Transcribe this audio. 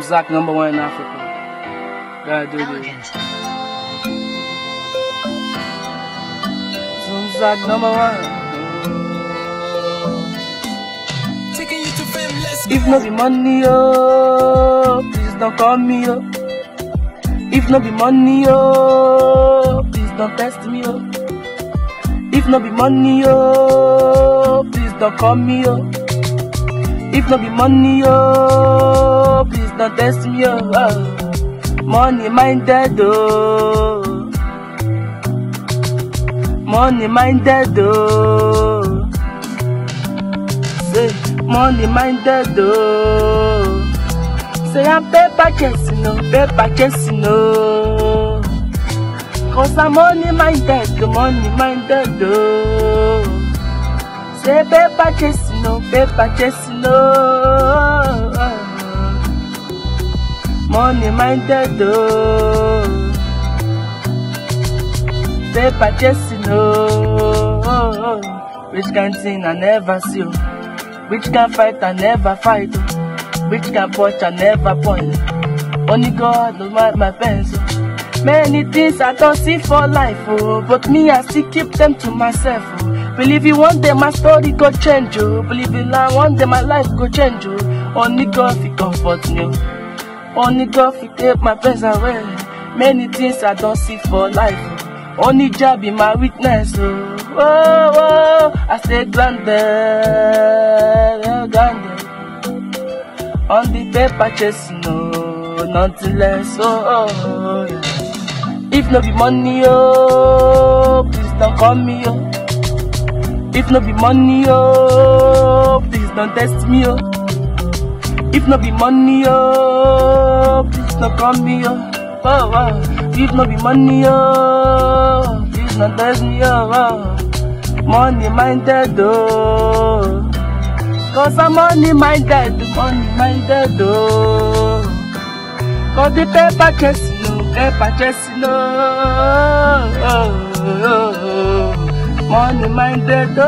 Zoomzack #1 in Africa. Gotta do this. Zoomzack #1. If no be money, oh, please don't call me, oh. If no be money, oh, please don't test me, oh. If no be money, oh, please don't call me, oh. If no be money, oh, please don't test me, oh. Money minded, oh. Money minded, oh. Say, money minded, oh. Say I'm paper chasing, no, paper chasing, no. Cause I'm money minded, oh. Say paper chasing, no, paper chasing, no. Money minded, oh. Paper chasing, no. Which kind thing I never see, oh. Which can fight I never fight, oh. Which can punch I never point. Only God knows my pencil. Many things I don't see for life, oh. But me I still keep them to myself, oh. Believe you one day my story go change, oh. Believe it now one day my life go change, oh. Only God fi comfort me, oh. Only God fi take my pains away. Many things I don't see for life, oh. Only Jah be my witness, oh. Oh, oh, I stay grounded, grounded. On the paper chasing, no, nothing less, oh, oh, yeah. If no be money, oh, please don't call me, oh. If no be money, oh, please don't test me, oh. If no be money, oh, please don't call me, oh. Oh, oh. If no be money, oh, please don't test me, oh, oh. Money minded, oh. Cause I'm money minded, oh. Cause the paper chasing, no, paper chasing, no. Oh, oh, oh. Money minded, oh.